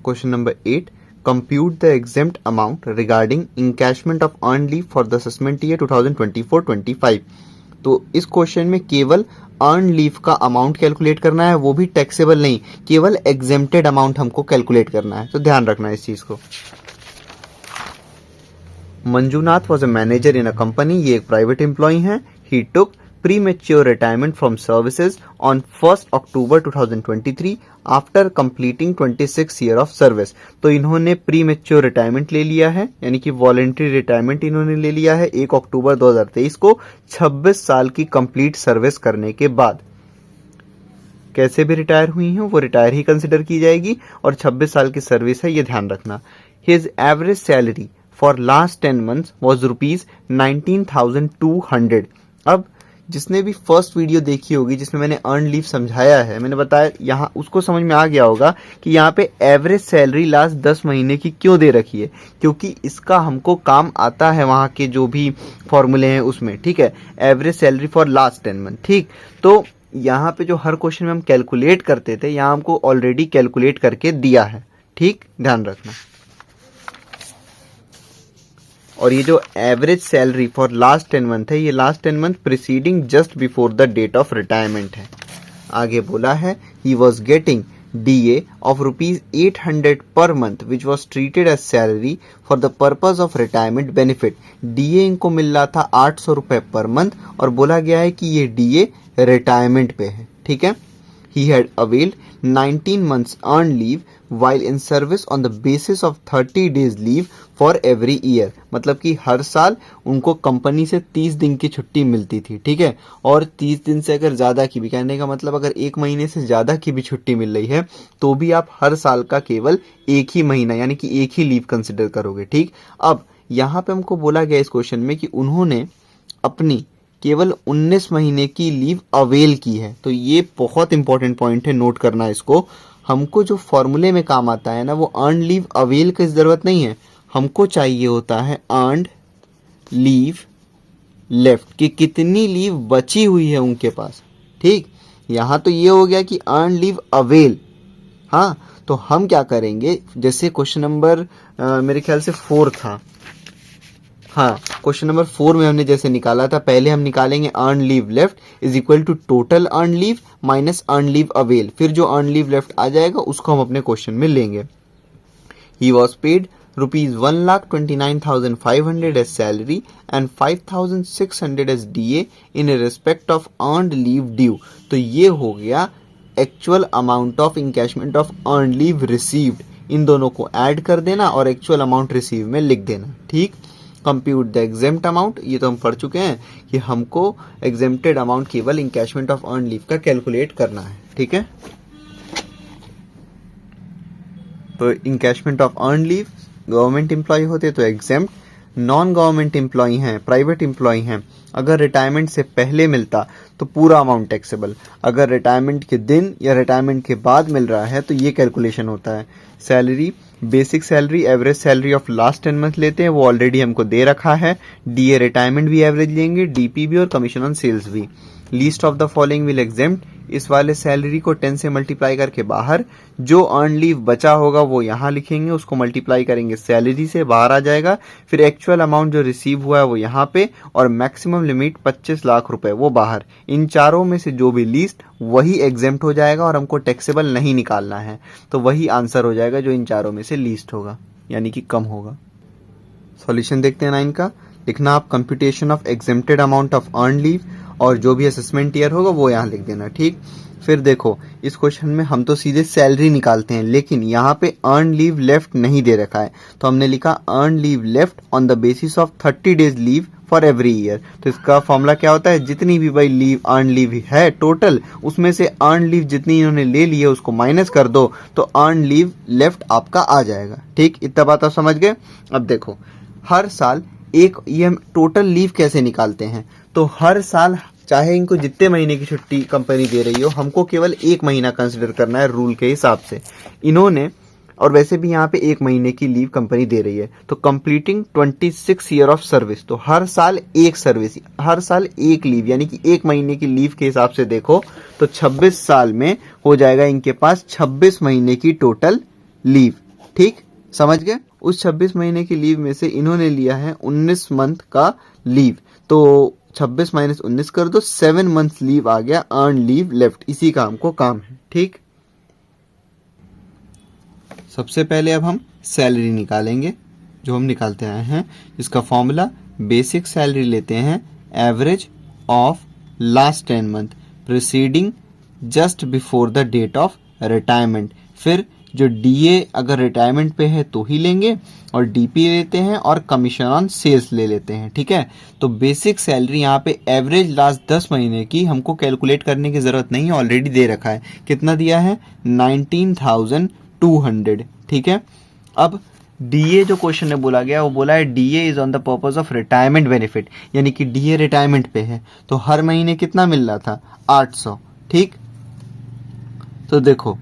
Question number 8, compute the exempt amount regarding encashment of earn leave for the assessment year 2024-25। तो इस question में केवल earn leave का amount calculate करना है, वो भी टैक्सेबल नहीं, केवल एग्जेम्प्टेड अमाउंट हमको कैलकुलेट करना है, तो ध्यान रखना है इस चीज को। Manjunath was a manager in a company, ये एक प्राइवेट एम्प्लॉय हैं। ही टुक premature retirement from services on 1st October 2023 after completing 26 year of service। तो इन्होंने premature retirement ले लिया है, यानी कि voluntary retirement इन्होंने ले लिया है 1 अक्टूबर 2023 को 26 साल की कंप्लीट सर्विस करने के बाद। कैसे भी रिटायर हुई हैं वो रिटायर ही कंसिडर की जाएगी, और 26 साल की सर्विस है, ये ध्यान रखना। His average salary for last 10 months was ₹19,200। अब जिसने भी फर्स्ट वीडियो देखी होगी जिसमें मैंने अर्न लीव समझाया है, मैंने बताया यहाँ, उसको समझ में आ गया होगा कि यहाँ पे एवरेज सैलरी लास्ट 10 महीने की क्यों दे रखी है, क्योंकि इसका हमको काम आता है वहाँ के जो भी फॉर्मूले हैं उसमें, ठीक है। Average salary for last 10 month, ठीक। तो यहाँ पे जो हर क्वेश्चन में हम कैलकुलेट करते थे, यहाँ हमको ऑलरेडी कैलकुलेट करके दिया है, ठीक, ध्यान रखना। और ये जो average salary for last 10 month है, ये last 10 month preceding just before the date of retirement है। आगे बोला है he was getting DA of ₹800 per month which was treated as salary for the purpose of retirement benefit। DA इनको मिल रहा था 800 रुपए पर मंथ, और बोला गया है कि ये DA रिटायरमेंट पे है, ठीक है। He had availed 19 months earned leave while in service on the basis of 30 days leave for every year। मतलब कि हर साल उनको कंपनी से 30 दिन की छुट्टी मिलती थी, ठीक है। और 30 दिन से अगर ज़्यादा की भी, कहने का मतलब अगर 1 महीने से ज़्यादा की भी छुट्टी मिल रही है तो भी आप हर साल का केवल एक ही महीना यानी कि एक ही लीव कंसिडर करोगे, ठीक। अब यहाँ पे हमको बोला गया इस क्वेश्चन में कि उन्होंने अपनी केवल 19 महीने की लीव अवेल की है। तो ये बहुत इंपॉर्टेंट पॉइंट है, नोट करना इसको। हमको जो फॉर्मूले में काम आता है ना, वो अर्न लीव अवेल की जरूरत नहीं है, हमको चाहिए होता है अर्न लीव लेफ्ट, कि कितनी लीव बची हुई है उनके पास, ठीक। यहाँ तो ये हो गया कि अर्न लीव अवेल, हाँ। तो हम क्या करेंगे, जैसे क्वेश्चन नंबर मेरे ख्याल से 4 था, हाँ, क्वेश्चन नंबर 4 में हमने जैसे निकाला था, पहले हम निकालेंगे earn leave left is equal to total earn leave minus earn leave avail, फिर जो अर्न लीव लेफ्ट आ जाएगा उसको हम अपने क्वेश्चन में लेंगे। He was paid ₹1,29,500 as salary and 5,600 as DA in respect of earned leave due. तो ये हो गया actual amount of encashment of earn leave received, इन दोनों को ऐड कर देना और एक्चुअल अमाउंट रिसीव में लिख देना, ठीक। कंप्यूट द एग्जेम्प्ट अमाउंट, ये तो हम पढ़ चुके हैं कि हमको एग्जेम्प्टेड अमाउंट केवल इनकैशमेंट ऑफ अर्न लीव का कैलकुलेट करना है, ठीक है। तो encashment of earn leave, government employ होते तो एग्जेम्प्ट, नॉन गवर्नमेंट एम्प्लॉय हैं, प्राइवेट एम्प्लॉय हैं, अगर रिटायरमेंट से पहले मिलता तो पूरा अमाउंट टैक्सेबल, अगर रिटायरमेंट के दिन या रिटायरमेंट के बाद मिल रहा है तो ये कैलकुलेशन होता है। Salary, basic salary, average salary of last 10 month लेते हैं, वो ऑलरेडी हमको दे रखा है। DA रिटायरमेंट भी एवरेज लेंगे, DP भी और कमीशन ऑन सेल्स भी। Least of the following will exempt, इस वाले सैलरी को 10 से मल्टीप्लाई करके बाहर, जो अर्न लीव बचा होगा वो यहाँ लिखेंगे, उसको मल्टीप्लाई करेंगे सैलरी से, बाहर आ जाएगा। फिर एक्चुअल अमाउंट जो रिसीव हुआ है वो यहाँ पे, और मैक्सिमम लिमिट 25 लाख रुपए वो बाहर। इन चारों में से जो भी लीस्ट वही एग्जेम्प्ट हो जाएगा, और हमको टैक्सेबल नहीं निकालना है, तो वही आंसर हो जाएगा जो इन चारों में से लीस्ट होगा, यानी कि कम होगा। सॉल्यूशन देखते हैं 9 का। लिखना आप computation of exempted amount of earn leave, और जो भी असेसमेंट ईयर होगा वो यहाँ लिख देना, ठीक। फिर देखो इस क्वेश्चन में हम तो सीधे सैलरी निकालते हैं, लेकिन यहाँ पे अर्न लीव लेफ्ट नहीं दे रखा है, तो हमने लिखा earn leave left on the basis of 30 days leave for every year. तो इसका फॉर्मूला क्या होता है, जितनी भी भाई लीव अर्न लीव है टोटल, उसमें से अर्न लीव जितनी इन्होंने ले ली है उसको माइनस कर दो, तो अर्न लीव लेफ्ट आपका आ जाएगा, ठीक। इतना बात आप समझ गए। अब देखो हर साल एक, ये हम टोटल लीव कैसे निकालते हैं, तो हर साल चाहे इनको जितने महीने की छुट्टी कंपनी दे रही हो, हमको केवल 1 महीना कंसिडर करना है रूल के हिसाब से। इन्होंने, और वैसे भी यहाँ पे 1 महीने की लीव कंपनी दे रही है, तो कंप्लीटिंग 26 ईयर ऑफ सर्विस, तो हर साल एक सर्विस, हर साल एक लीव, यानी कि 1 महीने की लीव के हिसाब से देखो तो 26 साल में हो जाएगा इनके पास 26 महीने की टोटल लीव, ठीक, समझ गए। उस 26 महीने की लीव में से इन्होंने लिया है 19 मंथ का लीव, तो 26 माइनस 19 कर दो, 7 मंथ्स लीव आ गया, अर्न लीव लेफ्ट, इसी का हमको काम है। ठीक, सबसे पहले अब हम सैलरी निकालेंगे, जो हम निकालते आए हैं, इसका फॉर्मूला बेसिक सैलरी लेते हैं average of last 10 month preceding just before the date of retirement, फिर जो डीए अगर रिटायरमेंट पे है तो ही लेंगे, और डीपी लेते हैं, और कमीशन ऑन सेल्स ले लेते हैं। ठीक है, तो बेसिक सैलरी यहाँ पे एवरेज लास्ट 10 महीने की हमको कैलकुलेट करने की जरूरत नहीं है, ऑलरेडी दे रखा है। कितना दिया है? 19,200। ठीक है, अब डीए जो क्वेश्चन में बोला गया वो बोला है DA is on the purpose of retirement benefit, यानी कि डीए रिटायरमेंट पे है, तो हर महीने कितना मिल रहा था? 800। ठीक, तो देखो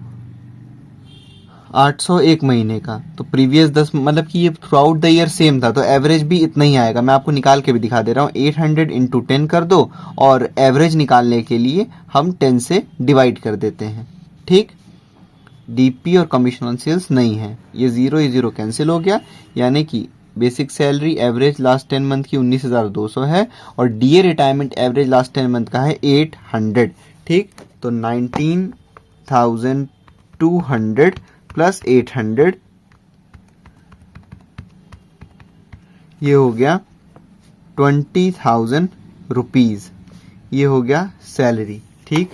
800 एक महीने का, तो प्रीवियस 10 मतलब कि ये through out the year same था, तो एवरेज भी इतना ही आएगा। मैं आपको निकाल के भी दिखा दे रहा हूँ, 800 इंटू 10 कर दो, और एवरेज निकालने के लिए हम 10 से डिवाइड कर देते हैं। ठीक, डीपी और कमीशन ऑन सेल्स नहीं है, ये जीरो कैंसिल हो गया, यानी कि basic salary average last 10 month की 19,200 है, और DA retirement average last 10 month का है 800। ठीक, तो 19,200 प्लस 800, ये हो गया 20,000 रुपीज, ये हो गया सैलरी। ठीक,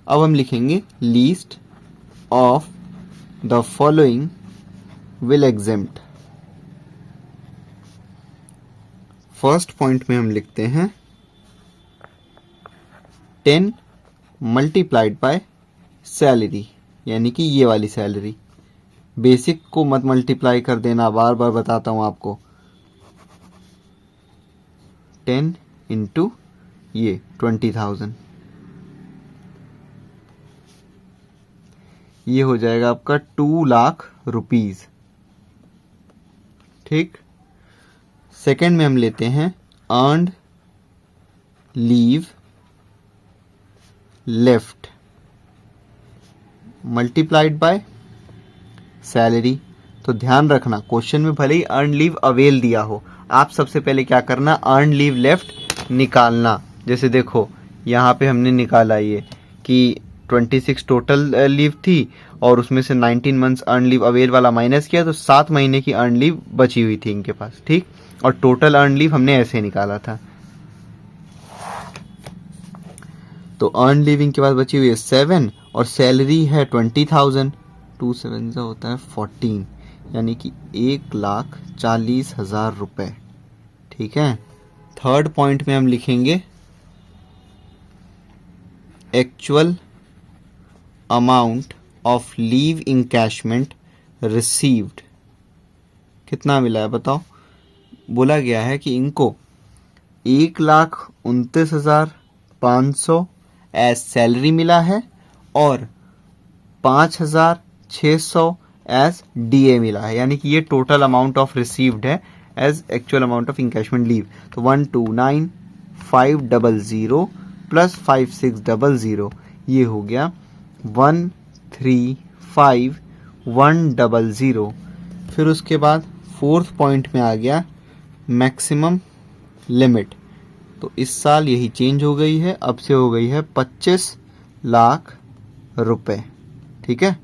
अब हम लिखेंगे least of the following will exempt. First point में हम लिखते हैं 10 मल्टीप्लाइड बाय सैलरी, यानी कि ये वाली सैलरी। बेसिक को मत मल्टीप्लाई कर देना, बार बार बताता हूं आपको। 10 इंटू ये 20,000, ये हो जाएगा आपका 2 लाख रुपीज। ठीक, सेकेंड में हम लेते हैं earned leave left multiplied by salary. तो ध्यान रखना, क्वेश्चन में भले ही अर्न लीव अवेल दिया हो, आप सबसे पहले क्या करना, अर्न लीव लेफ्ट निकालना। जैसे देखो यहाँ पे हमने निकाला ये कि 26 टोटल लीव थी, और उसमें से 19 मंथ्स अर्न लीव अवेल वाला माइनस किया, तो 7 महीने की अर्न लीव बची हुई थी इनके पास। ठीक, और टोटल अर्न लीव हमने ऐसे निकाला था, तो अर्न लीविंग के बाद बची हुई है 7, और सैलरी है 20,000, 2 7 से होता है 14, यानी कि 1,40,000 रुपए। ठीक है, थर्ड पॉइंट में हम लिखेंगे actual amount of leave encashment received. कितना मिला है बताओ? बोला गया है कि इनको 1,29,500 एज सैलरी मिला है, और 5,600 एज डीए मिला है, यानी कि ये टोटल अमाउंट ऑफ रिसीव्ड है as actual amount of encashment leave. तो 129,500 प्लस 5,600, ये हो गया 135,100। फिर उसके बाद फोर्थ पॉइंट में आ गया मैक्सिमम लिमिट, तो इस साल यही चेंज हो गई है, अब से हो गई है 25 लाख रुपए। ठीक है,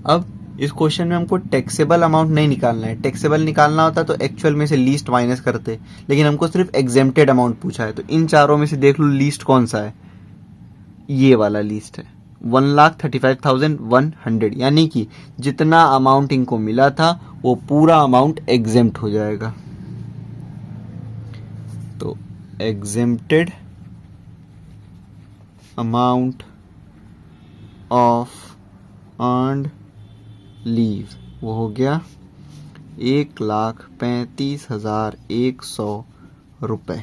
अब इस क्वेश्चन में हमको टैक्सेबल अमाउंट नहीं निकालना है, टैक्सेबल निकालना होता तो एक्चुअल में से लीस्ट माइनस करते, लेकिन हमको सिर्फ एग्जेम्प्टेड अमाउंट पूछा है, तो इन चारों में से देख लो लीस्ट कौन सा है, ये वाला लीस्ट है 1,35,100, यानी कि जितना अमाउंट इनको मिला था वो पूरा अमाउंट एग्जेम्प्ट हो जाएगा। तो exempted amount of earned leave वो हो गया 1,35,100 रुपए।